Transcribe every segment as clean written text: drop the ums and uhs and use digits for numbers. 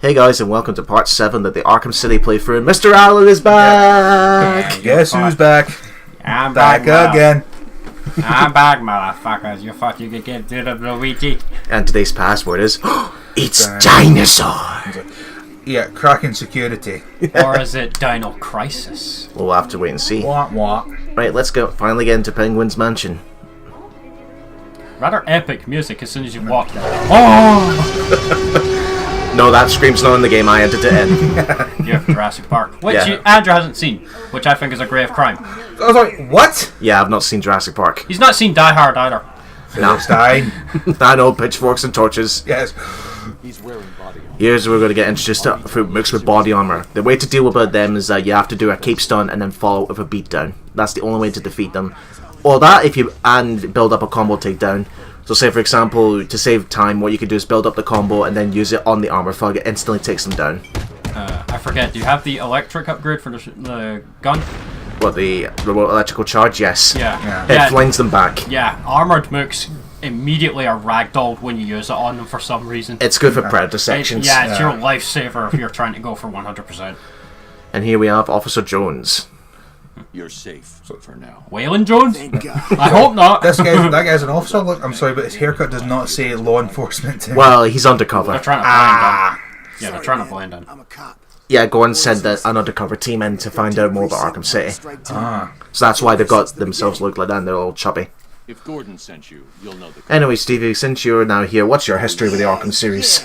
Hey guys, and welcome to part 7 of the Arkham City playthrough. And Mr. Allen is back! Guess who's back? I'm back again. I'm back, motherfuckers. You thought you could get rid of Luigi? And today's password is it's dinosaur! Yeah, cracking security. Or is it Dino Crisis? We'll have to wait and see. What? Right, let's go finally get into Penguin's mansion. Rather epic music as soon as you walk in. Oh! No, that scream's not in the game, I entered it in. You have Jurassic Park, which Yeah. Andrew hasn't seen, which I think is a grave crime. I was like, what? Yeah, I've not seen Jurassic Park. He's not seen Die Hard either. No. It's dying. I know, pitchforks and torches. Yes. He's wearing body armor. Here's where we're going to get introduced to fruit mixed with body armor. The way to deal with them is that you have to do a cape stun and then follow it with a beatdown. That's the only way to defeat them. Or that, if you and build up a combo takedown. So say for example, to save time, what you can do is build up the combo and then use it on the armor thug. It instantly takes them down. I forget, do you have the electric upgrade for the gun? What, the remote electrical charge? Yes. Yeah. It flings them back. Yeah, armored mooks immediately are ragdolled when you use it on them for some reason. It's good for predator sections. It's your lifesaver if you're trying to go for 100%. And here we have Officer Jones. You're safe for now. Waylon Jones? Thank God. I hope not. That guy's an officer. Look, I'm sorry, but his haircut does not say law enforcement. Well, he's undercover. They're trying to blend in. Yeah, they're trying to blend in. I'm a cop. Yeah, Gordon sent an undercover team in to find out more about Arkham City. So that's why they've got themselves look like that and they're all chubby. If Gordon sent you, you'll know the. Anyway, Stevie, since you're now here, what's your history with the Arkham series?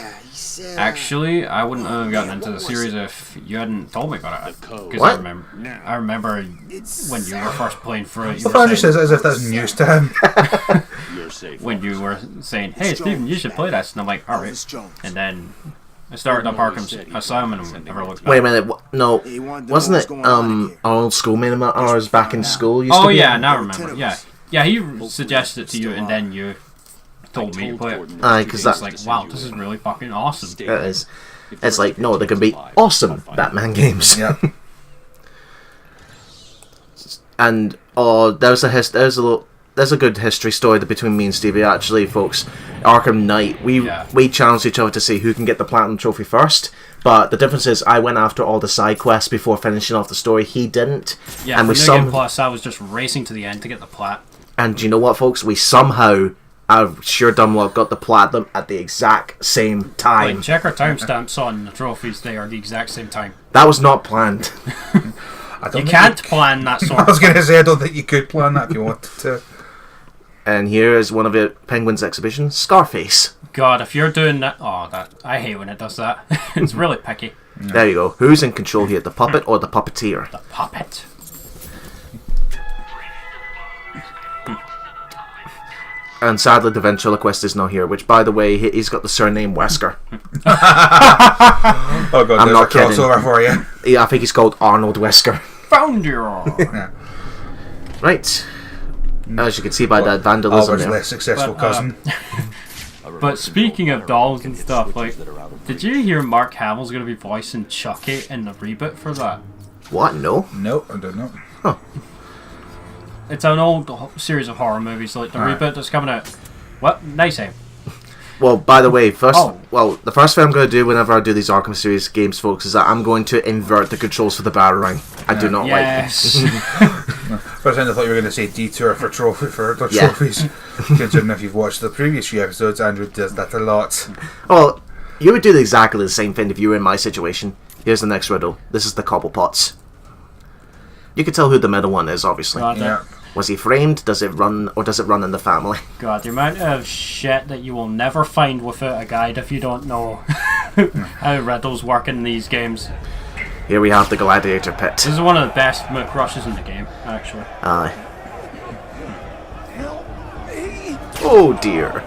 Actually, I wouldn't have gotten into the series if you hadn't told me about it. Because What? I remember when you were first playing through it. Well, Andrew says it as if that's news to him. You're safe. When you were saying, "Hey, Steven, you should play this," and I'm like, "All right." And then I started up Arkham Asylum and never looked back. Wait a minute, no, wasn't it our old schoolmate of ours back in school used to be? Yeah, now I remember. Yeah, he suggested it to you, and then you told me to play it. Because It's that like, wow, this is really fucking awesome. it is. It's like, no, they can be awesome Batman games. Yeah. And there's a good history story between me and Stevie actually, folks. Arkham Knight, we challenged each other to see who can get the platinum trophy first. But the difference is, I went after all the side quests before finishing off the story. He didn't. Yeah, and for New Game Plus, I was just racing to the end to get the plat. And do you know what, folks? We somehow, I've sure dumb luck, got the platinum at the exact same time. Like, check our timestamps on the trophies; they are the exact same time. That was not planned. You can't plan that sort I of was going to say, I don't think you could plan that if you wanted to. And here is one of the Penguin's exhibitions, Scarface. God, if you're doing that... Oh, I hate when it does that. It's really picky. There you go. Who's in control here, the puppet or the puppeteer? The puppet. And sadly, the ventriloquist is not here, which, by the way, he's got the surname Wesker. Oh god, I'm not there's a crossover kidding. for you. Yeah, I think he's called Arnold Wesker. Found you! Right. As you can see by that vandalism Albert's there. less successful But, cousin. But speaking of dolls and stuff, like, did you hear Mark Hamill's going to be voicing Chucky in the reboot for that? What? No? No, I don't know. Huh. It's an old series of horror movies, like the reboot that's coming out. What? Nice aim. Well, by the way, the first thing I'm going to do whenever I do these Arkham series games, folks, is that I'm going to invert the controls for the battering. I do not Yes. First time I thought you were going to say detour for trophies. Considering if you've watched the previous few episodes, Andrew does that a lot. Well, you would do exactly the same thing if you were in my situation. Here's the next riddle. This is the Cobblepots. You can tell who the middle one is, obviously. God, Yeah. Was he framed? Does it run, or does it run in the family? God, the amount of shit that you will never find without a guide if you don't know how riddles work in these games. Here we have the Gladiator Pit. This is one of the best mook rushes in the game, actually. Aye. Oh dear.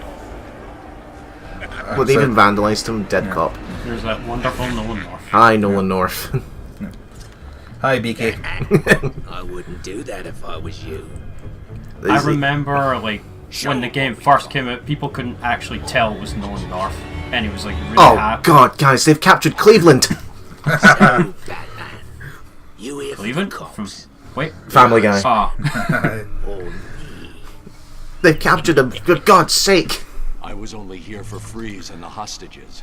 Well, they even vandalised him, dead cop. There's that wonderful Nolan North. Hi, Nolan North. Hi, BK. I wouldn't do that if I was you. I remember, like, when the game first came out, people couldn't actually tell it was Nolan North. And he was, like, really Oh happy. god, guys, they've captured Cleveland! Batman. You here Cleveland? for From, cops? wait. Family Guy. Oh, They've captured him, for God's sake! I was only here for Freeze and the hostages.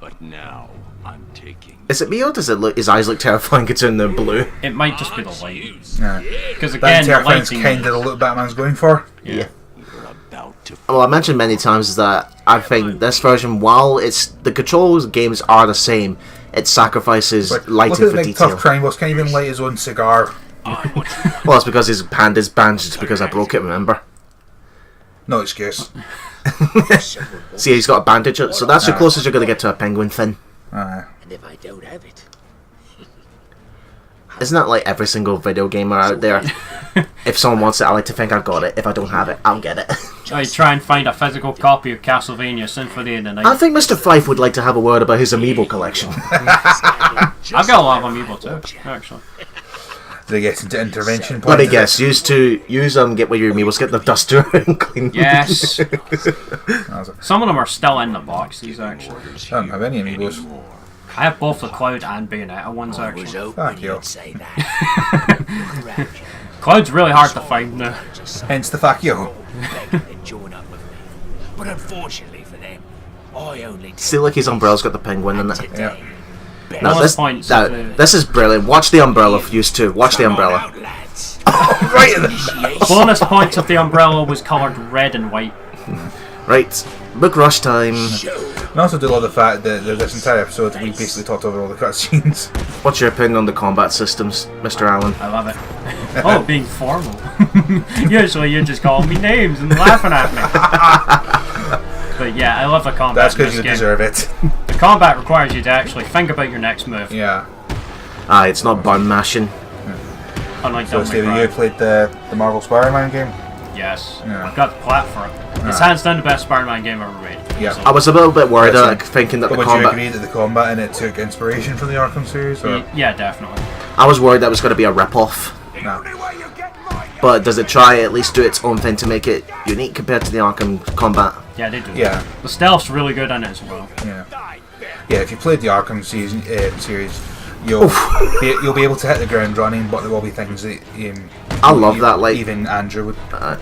But now I'm taking. Is it me or does it look? His eyes look terrifying considering they're blue. It might just be the light. Yeah. Because That again, the terrifying's lighting. kind of the look Batman's going for. Yeah. You're about to. Well, I mentioned many times that I think this version, while it's the controls games are the same, it sacrifices Like, lighting look for at the detail. tough crime boss can't even light his own cigar. Well, it's because his hand is bandaged because I broke it. Remember? No excuse. See, he's got a bandage, so that's the closest you're going to get to a penguin fin. Aye. And if I don't have it, Isn't that like every single video gamer out there? If someone wants it, I like to think I've got it. If I don't have it, I'll get it. I try and find a physical copy of Castlevania Symphony of the Night. I think Mr. Fife would like to have a word about his amiibo collection. I've got a lot of amiibo too, actually. They get into intervention. Let me points. guess, use get with your amiibos, get the duster and clean. Yes. I Some of them are still in the boxes, actually. don't have any amiibos. I have both the Cloud and Bayonetta ones, I was actually. hoping Fuck you. you'd say that. Look around you. Cloud's really hard to find now. Just some Hence the fuck you. begging to join up with me. But unfortunately for them, I only See, like his umbrella's got the penguin in it. today. Now, Bonus points if, this is brilliant. Watch the umbrella for used to. Watch the umbrella. Out, lads. Right in the Bonus points if the umbrella was coloured red and white. Right, book rush time. I also do love the fact that this entire episode we basically talked over all the cutscenes. What's your opinion on the combat systems, Mr. Allen? I love it. Oh, being formal. Usually you're just calling me names and laughing at me. But yeah, I love the combat. That's in because this you game. deserve it. The combat requires you to actually think about your next move. Yeah. Aye, it's not button mashing. Unlike So, Devil Stephen, May you Cry. played the Marvel Spider-Man game? Yes. Yeah. I've got the plat for it. It's hands down the best Spider-Man game ever made. Yeah. So- I was a little bit worried, Listen, like, thinking that But the would you combat. agree that the combat in it took inspiration from the Arkham series? Or? Yeah, definitely. I was worried that was going to be a rip-off. No. But does it try at least do its own thing to make it unique compared to the Arkham combat? Yeah, they do. Yeah. The stealth's really good in it as well. Yeah. Yeah, if you played the Arkham series, you'll be able to hit the ground running, but there will be things that I love that, like- even Andrew would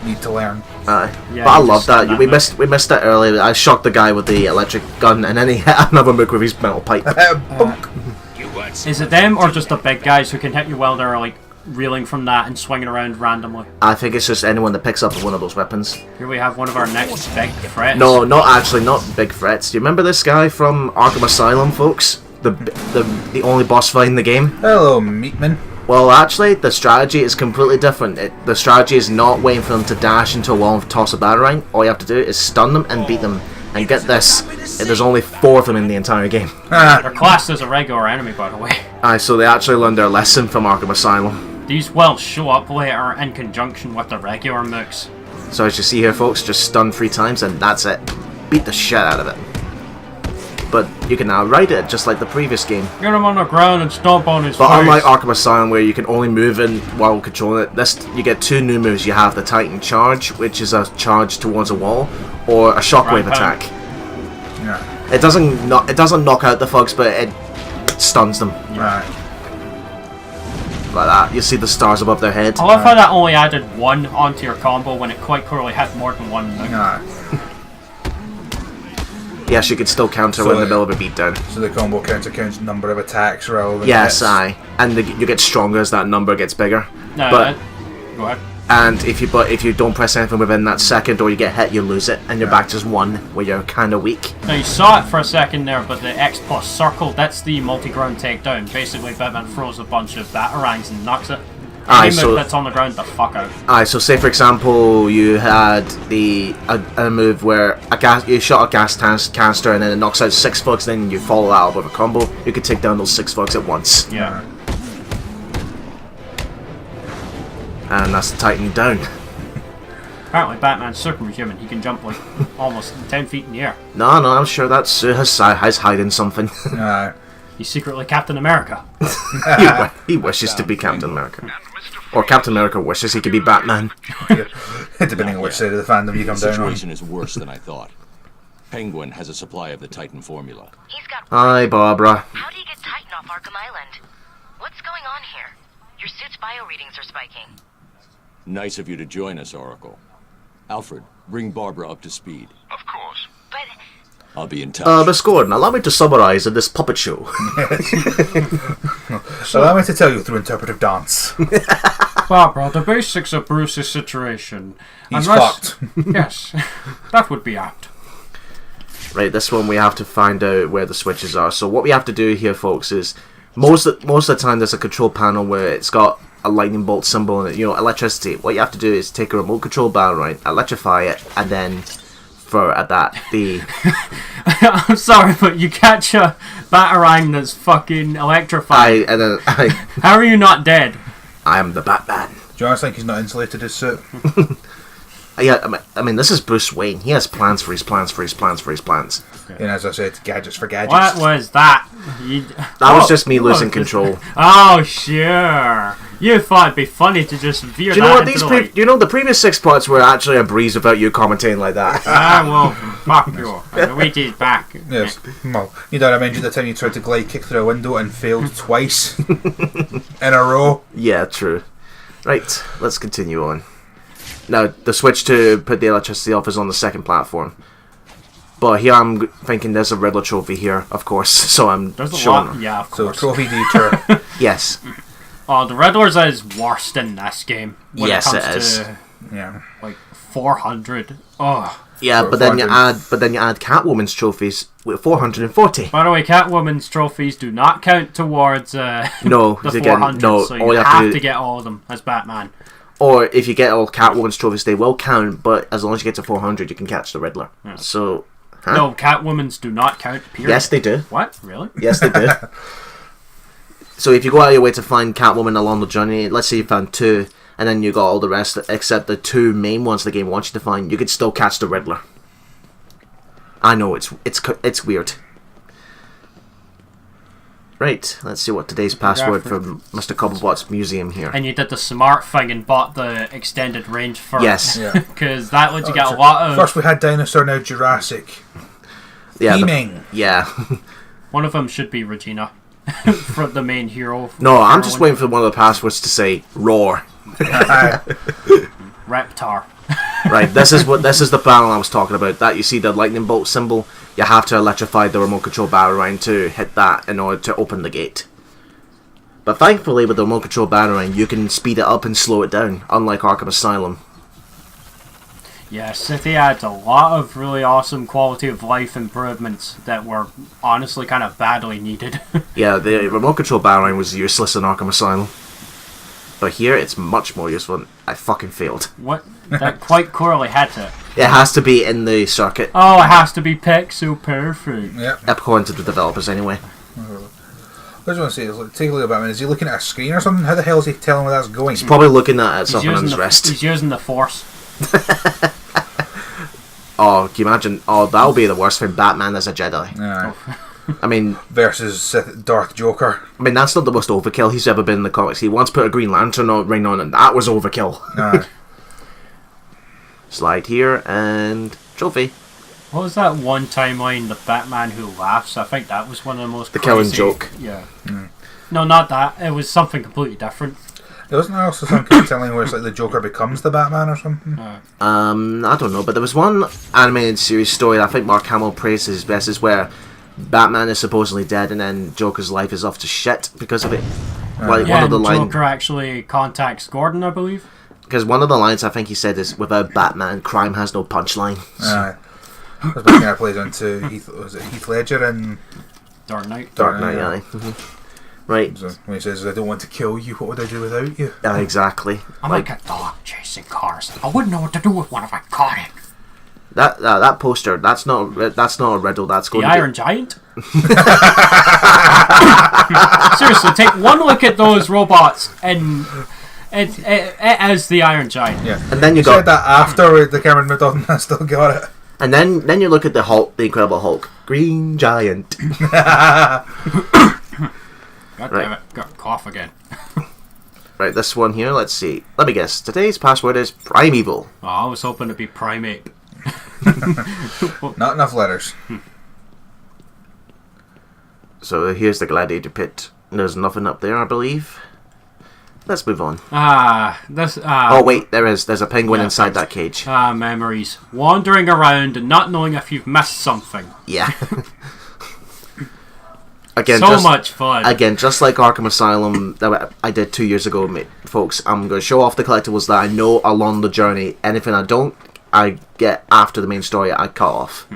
need to learn. Aye. Yeah, But I you love just stand that. that We move. missed that earlier. I shot the guy with the electric gun, and then he hit another mook with his metal pipe. Bonk. You want Is it them or just the big guys who can hit you while they're like reeling from that and swinging around randomly? I think it's just anyone that picks up one of those weapons. Here we have one of our next big threats. No, not big threats. Do you remember this guy from Arkham Asylum, folks? The only boss fight in the game? Hello, Meatman. Well, actually, the strategy is completely different. The strategy is not waiting for them to dash into a wall and toss a batarang. All you have to do is stun them and beat them. And get this, there's only 4 of them in the entire game. They're classed as a regular enemy, by the way. Aye, so they actually learned their lesson from Arkham Asylum. These will show up later in conjunction with the regular mooks. So as you see here, folks, just stun 3 times and that's it. Beat the shit out of it. But you can now ride it just like the previous game. Get him on the ground and stomp on his But face. unlike Arkham Asylum, where you can only move in while controlling it, this you get 2 new moves. You have the Titan Charge, which is a charge towards a wall, or a Shockwave Right, attack. Yeah. It doesn't knock out the thugs, but it stuns them Right. like that. You see the stars above their head. I love how that only added 1 onto your combo when it quite clearly had more than 1 mook. Nah. Yes, you can still counter So in the middle of a beatdown. So the combo counter counts number of attacks rather than Yes, hits. aye, and you get stronger as that number gets bigger. No, But go ahead. and if you don't press anything within that second, or you get hit, you lose it, and you're back to just 1, where you're kind of weak. Now you saw it for a second there, but the X plus circle, that's the multi-ground takedown. Basically, Batman throws a bunch of batarangs and knocks it. Aye, Any so- move that's on the ground, the fuck out. Aye, so say for example you had a move where you shot a gas canister and then it knocks out 6 thugs, then you follow that up with a combo. You could take down those 6 thugs at once, Yeah. and that's the Titan down. Apparently, Batman's superhuman. He can jump like almost 10 feet in the air. No, I'm sure that's his hiding something. Nah. He's secretly Captain America. he wishes to be Captain America, or Captain America wishes he could be Batman. Depending on which side of the fandom you come The down on. situation is worse than I thought. Penguin has a supply of the Titan formula. He's got. Hi, Barbara. How do you get Titan off Arkham Island? What's going on here? Your suit's bio readings are spiking. Nice of you to join us, Oracle. Alfred, bring Barbara up to speed. But I'll be in touch. Miss Gordon, allow me to summarize in this puppet show. Allow me to tell you through interpretive dance. Barbara, the basics of Bruce's situation. He's fucked. Yes, that would be apt. Right, this one we have to find out where the switches are. So what we have to do here, folks, is most of the time there's a control panel where it's got a lightning bolt symbol in it, electricity. What you have to do is take a remote control batarang, electrify it, and then throw it at that. I'm sorry, but you catch a batarang that's fucking electrified. How are you not dead? I am the Batman. Do you honestly think he's not insulated his suit? Yeah, I mean, this is Bruce Wayne. He has plans for his plans. And as I said, gadgets for gadgets. What was that? That was just me losing control. Oh, sure. You thought it'd be funny to just veer Do you know what the previous 6 parts were actually a breeze without you commentating like that. Well, fuck you. Luigi's back. Yes. Well, you know what I mentioned the time you tried to glide kick through a window and failed twice in a row? Yeah, true. Right, let's continue on. Now, the switch to put the electricity off is on the second platform. But here I'm thinking there's a Riddler trophy here, of course, so I'm showing them. Yeah, of course. So, trophy detour. Yes. Oh, the Riddler's is worse in this game. When Yes, it it comes is. to, Yeah. like, 400. Oh. Yeah, but then you add Catwoman's trophies with 440. By the way, Catwoman's trophies do not count towards No, the again, 400, no. so All you you have to get all of them as Batman. Or if you get all Catwoman's trophies, they will count, but as long as you get to 400, you can catch the Riddler. Yeah. So, huh? No, Catwoman's do not count, period. Yes, they do. What? Really? Yes, they do. So if you go out of your way to find Catwoman along the journey, let's say you found 2, and then you got all the rest except the 2 main ones the game wants you to find, you could still catch the Riddler. I know, it's weird. Right, let's see what today's password from Mr. Cobblebot's museum here. And you did the smart thing and bought the extended range first. Yes. Because that lets you get a lot of... First we had Dinosaur, now Jurassic. Yeah, Theming. Yeah. One of them should be Regina. For the main hero. No, I'm just waiting for one of the passwords to say roar. Reptar. Right, this is the panel I was talking about. That you see the lightning bolt symbol, you have to electrify the remote control batarang to hit that in order to open the gate. But thankfully with the remote control batarang you can speed it up and slow it down, unlike Arkham Asylum. Yeah, City adds a lot of really awesome quality of life improvements that were honestly kind of badly needed. Yeah, the remote control batarang was useless in Arkham Asylum. But here it's much more useful. I fucking failed. What? That quite clearly had to. It has to be in the circuit. Oh, it has to be pixel perfect. Yep. According to the developers anyway. I just want to say, take a look at Batman. Is he looking at a screen or something? How the hell is he telling where that's going? He's probably looking at something on his wrist. He's using the Force. Oh, can you imagine? Oh, that'll be the worst thing. Batman as a Jedi. Yeah. I mean, Versus Darth Joker. I mean, that's not the most overkill he's ever been in the comics. He once put a Green Lantern ring on, and that was overkill. Slide here, and trophy. What was that one timeline, the Batman Who Laughs? I think that was one of the most The crazy... Killing Joke. Yeah. No, not that. It was something completely different. There wasn't there also some kind of telling where it's like the Joker becomes the Batman or something? I don't know, but there was one animated series story that I think Mark Hamill praises best is where Batman is supposedly dead and then Joker's life is off to shit because of it. Like Yeah, one of the and lines, Joker actually contacts Gordon, I believe. because one of the lines I think he said is, "Without Batman, crime has no punchline." I was making that plays into Heath Ledger and Dark Knight. Dark Knight, yeah. Right. So when he says, "I don't want to kill you, what would I do without you?" Exactly. I'm like a dog chasing cars. I wouldn't know what to do with one if I caught it. That poster, that's not a riddle. That's going The to be... Iron Giant? Seriously, take one look at those robots and it is the Iron Giant. Yeah. And then you said got that after the Cameron Madonna, I still got it. And then you look at the Hulk, the Incredible Hulk, Green Giant. God damn it, got a cough again. Right, this one here, let's see. Let me guess. Today's password is Primeval. Oh, I was hoping to be Primate. Not enough letters. So here's the Gladiator Pit. There's nothing up there, I believe. Let's move on. Oh wait, there's a penguin inside that cage. Memories. Wandering around and not knowing if you've missed something. Yeah. Again, so much fun. Again, just like Arkham Asylum that I did 2 years ago, folks, I'm going to show off the collectibles that I know along the journey. Anything I get after the main story, I cut off.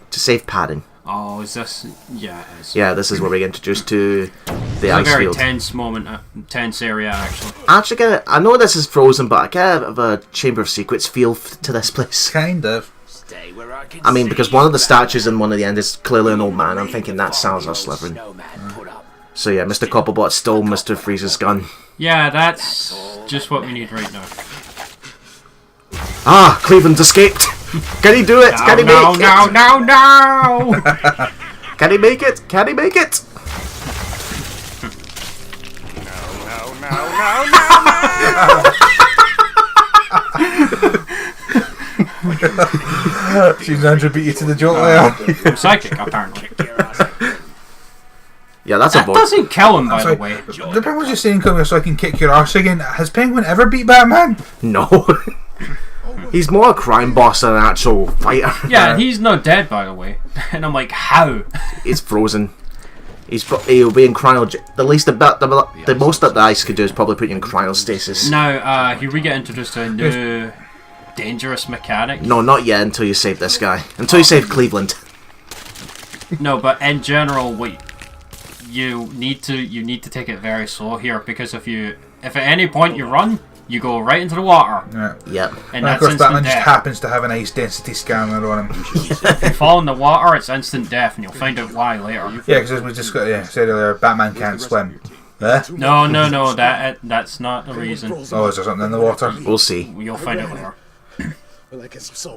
To save padding. Oh, is this... Yeah, it is. Yeah, this is where we get introduced to the ice It's a very field. tense moment, tense area, actually. Actually, I know this is frozen, but I get a Chamber of Secrets feel to this place. Kind of. Stay where I can I mean, see because one of the statues in one of the end is clearly an old man. I'm thinking that sounds like Slytherin. Snowman put up. So yeah, Mr. Copperbot stole Mr. Freeze's gun. Yeah, that's just what we need right now. Ah, Cleveland's escaped. Can he do it? Can he make it? No! Can he make it? Can he make it? She's Andrew beat you to the joke there. I'm psychic, apparently. Yeah, that's a That voice. doesn't kill him, by Sorry, the way. the Penguin's just saying, "Come here so I can kick your arse again." Has Penguin ever beat Batman? No. He's more a crime boss than an actual fighter. Yeah, he's not dead, by the way. And I'm like, how? He's frozen. He'll be in the most that the ice could do is probably put you in cryostasis. Now, here we get introduced to a new dangerous mechanic. No, not yet until you save this guy. Until you save Cleveland. No, but in general, you need to take it very slow here, because if at any point you run, you go right into the water. Yeah. Yep. And And of that's course, instant Batman just death. happens to have an ice density scanner on him. If you fall in the water, it's instant death, and you'll find out why later. Yeah, because as we just said earlier, Batman can't swim. No, that's not the reason. Oh, is there something in the water? We'll see. You'll find out later.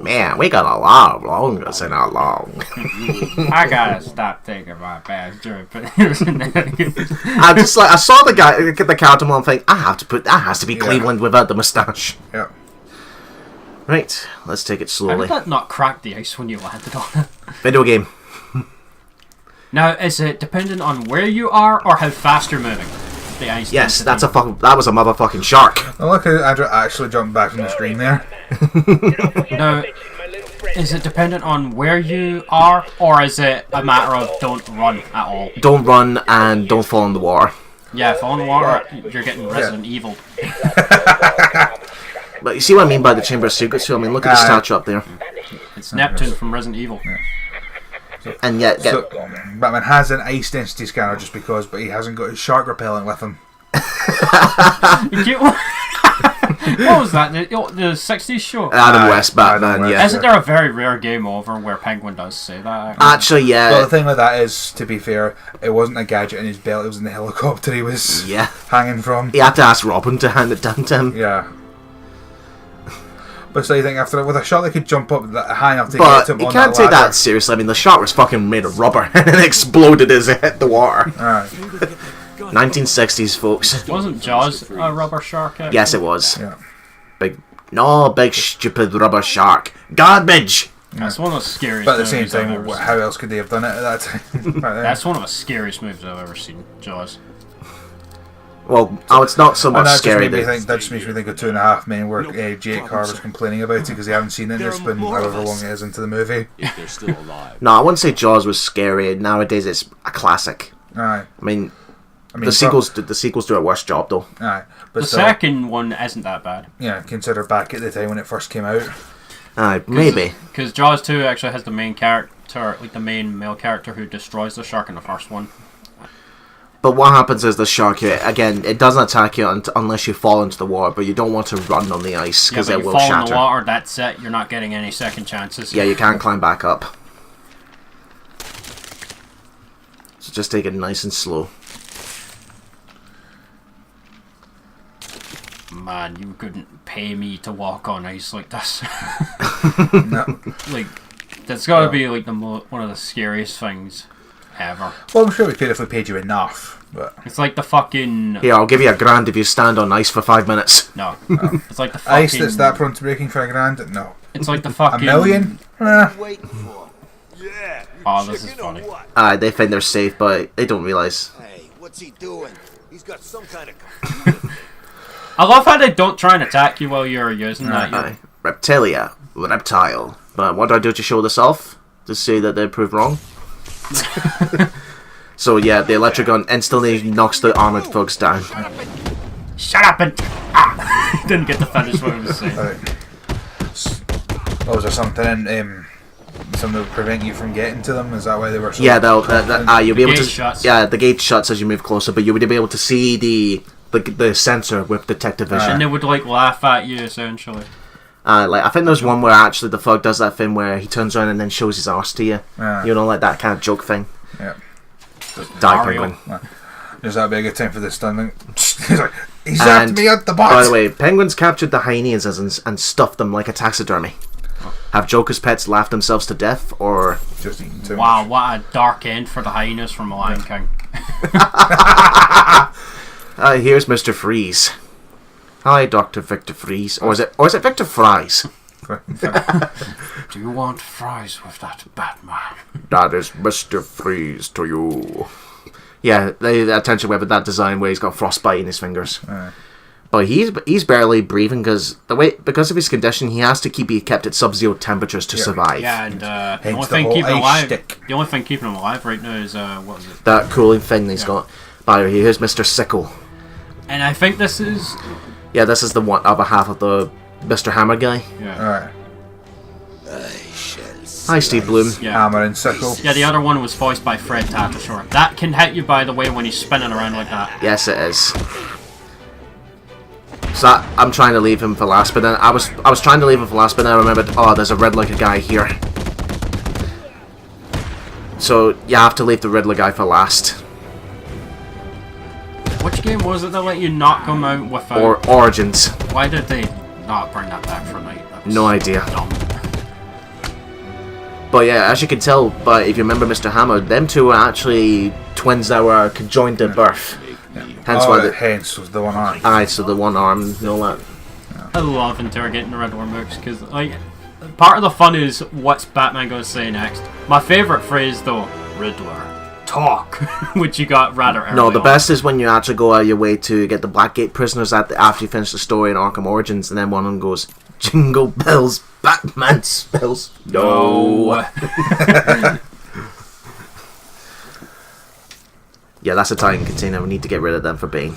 Man, we got a lot longer than not long. I gotta stop taking my baths during I saw the guy get the character and think that has to be Cleveland without the moustache. Yeah. Right, let's take it How slowly. did that not crack the ice when you landed on it? Video game. Now, is it dependent on where you are or how fast you're moving? The ice Yes, density? that was a motherfucking shark. Oh, look how Andrew actually jumped back from the screen there. Now, is it dependent on where you are, or is it a matter of don't run at all? Don't run and don't fall in the water. Yeah, fall in the water, you're getting Resident Evil. But you see what I mean by the Chamber of Secrets? I mean, look at the statue up there. It's Neptune from Resident Evil. And yet, So, Batman has an ice density scanner just because, but he hasn't got his shark repellent with him. What was that? The 60s show? Adam West Batman, Adam West. yeah. Isn't there a very rare game over where Penguin does say that? Actually, yeah. Well, the thing with that is, to be fair, it wasn't a gadget in his belt, it was in the helicopter he was Yeah. hanging from. He had to ask Robin to hand it down to him. Yeah. But so you think after with a shot they could jump up high enough to But get to him you on can't that take ladder. that seriously. I mean, the shark was fucking made of rubber and it exploded as it hit the water. Alright. 1960s, folks. Wasn't Jaws a rubber shark? Actually? Yes, it was. Yeah. Big stupid rubber shark. Garbage! That's one of the scariest But at the same movies I've time, ever seen. how else could they have done it at that time? Right there. That's one of the scariest movies I've ever seen, Jaws. Well, it's not so much that scary. that just makes me think of 2.5 Men, where Jake Carver's complaining about it because he hasn't seen it. And it's been however long it is into the movie. If they're still alive. No, I wouldn't say Jaws was scary. Nowadays, it's a classic. Aye. I mean, the sequels do a worse job, though. Aye. But The still, second one isn't that bad. yeah, consider back at the time when it first came out. Maybe. Because Jaws 2 actually has the main character, like the main male character who destroys the shark in the first one. But what happens is the shark, again, it doesn't attack you unless you fall into the water, but you don't want to run on the ice Yeah, because but it you will fall in shatter. the water, that's it. You're not getting any second chances. Yeah, you can't climb back up. So just take it nice and slow. Man, you couldn't pay me to walk on ice like this. No. Like, that's got to be like one of the scariest things ever. Well, I'm sure we could if we paid you enough. But It's like the fucking Here, I'll give you $1,000 if you stand on ice for 5 minutes. no. It's like the fucking ice that's that prone to breaking for $1,000? No. It's like the A fucking million? Waiting for. Yeah. Oh, this is funny. They think they're safe, but they don't realise. Hey, what's he doing? He's got some kind of computer. I love how they don't try and attack you while you're using that. Aye. Reptilia. Reptile. But what do I do to show this off? To say that they proved wrong? So yeah, the electric gun instantly knocks the armored thugs down. Shut up and... Didn't get to finish what I was saying. Was there something something to prevent you from getting to them? Is that why they were so... Yeah, you'll be able to... Shuts. Yeah, the gate shuts as you move closer, but you would be able to see the sensor with detective vision. And they would like laugh at you essentially. I think there's one where actually the thug does that thing where he turns around and then shows his arse to you. You know, like that kind of joke thing. Yeah. Die, Mario. Penguin. There's that big a time for this stun. He's like, he zapped me at the box. By the way, penguins captured the hyenas and stuffed them like a taxidermy. Have Joker's pets laughed themselves to death, or Just eating too Wow, much. what a dark end for the hyenas from Lion King. here's Mr. Freeze. Hi, Dr. Victor Freeze, or is it Victor Fries? Do you want fries with that Batman? That is Mr. Freeze to you. Yeah, the attention with that design where he's got frostbite in his fingers. But he's barely breathing because of his condition, he has to be kept at sub-zero temperatures to survive. Yeah, and the Hence only the thing whole keeping him ice alive. stick. The only thing keeping him alive right now is what is it? That cooling thing he's got. By the way, here's Mr. Sickle. And I think this is Yeah, this is the other half of the Mr. Hammer guy. yeah. Hi, Steve Bloom. Yeah. Hammer and sickle. Yeah, the other one was voiced by Fred Tatasciore. That can hit you, by the way, when he's spinning around like that. Yes, it is. So I'm trying to leave him for last, but then I was trying to leave him for last, but then I remembered, oh, there's a Riddler guy here. So you have to leave the Riddler guy for last. Which game was it that let you knock him out without... Or Origins. Why did they not bring that back for night? That was No idea. dumb. But yeah, as you can tell, but if you remember Mr. Hammer, them two are actually twins that were conjoined at birth. Hence why hence was the one eye. aye, so the one arm and all that. I love interrogating the Riddler mooks because, like, part of the fun is what's Batman going to say next. My favourite phrase, though, Riddler, talk, which you got rather early No, the on. best is when you actually go out of your way to get the Blackgate prisoners after you finish the story in Arkham Origins, and then one of them goes, "Jingle bells, Batman spells." No. Yeah, that's a Titan container. We need to get rid of them for Bane.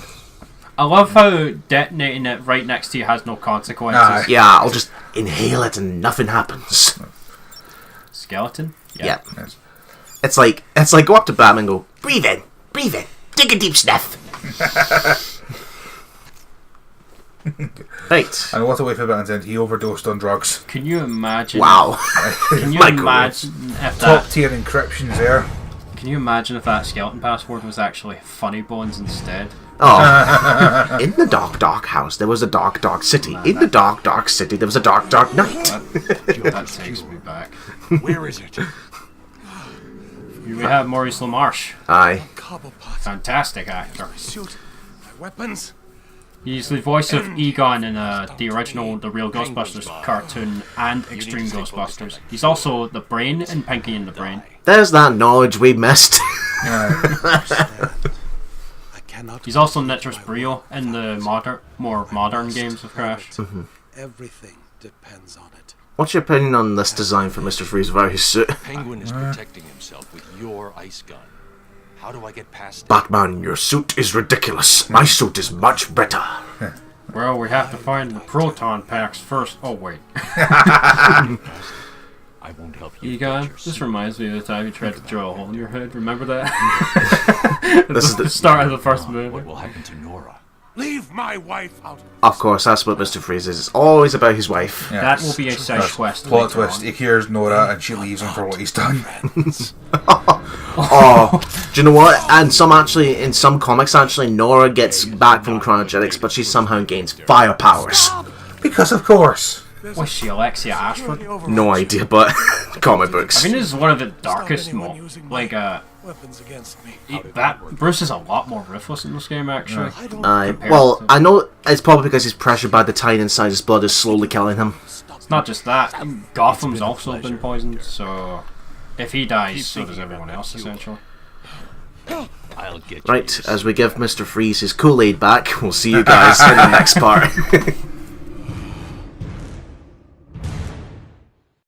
I love how detonating it right next to you has no consequences. Aye. Yeah, I'll just inhale it and nothing happens. Skeleton? Yeah. Yes. It's like go up to Batman and go, breathe in, take a deep sniff. Right. And what a way for Batman's end. He overdosed on drugs. Can you imagine? Wow. Can you Michael. imagine if Top that? tier encryptions there. Can you imagine if that skeleton password was actually Funny Bones instead? Oh. In the dark house, there was a dark city. In the dark city, there was a dark night. That takes me back. Where is it? Here we have Maurice LaMarche. Aye. Cobblepot. Fantastic actor. Suit. My weapons. He's the voice of Egon in the original The Real Ghostbusters cartoon and Extreme Ghostbusters. He's also the Brain in Pinky and the Brain. There's that knowledge we missed. I cannot. He's also Nitrous Brio in the more modern games of Crash. Everything depends on it. What's your opinion on this design for Mr. Freeze without his suit? Penguin is protecting himself with your ice gun. How do I get past it? Batman, your suit is ridiculous. My suit is much better. Well, we have to find the proton packs first. Oh, wait. I won't help you. Egon, get your this suit. reminds me of the time you tried to draw a hole in your head. Remember that? This is the start of the first movie. What will happen to Nora? Leave my wife out. Of course, that's what Mr. Freeze is. It's always about his wife. Yeah. That will be a side quest. Plot later twist. on. He hears Nora and she leaves him for what he's done. Oh, do you know what? And in some comics, Nora gets back from cryogenics, but she somehow gains fire powers. Because of course. Was she Alexia Ashford? No idea, but comic I books. mean, this is one of the darkest Weapons against me. that Bruce is a lot more ruthless in this game, actually. Well, I know it's probably because he's pressured by the Titan inside his blood is slowly killing him. It's not just that. Gotham's also been poisoned, so if he dies, so does everyone else, essentially. I'll get you. Right, as we give Mr. Freeze his Kool-Aid back, we'll see you guys in the next part.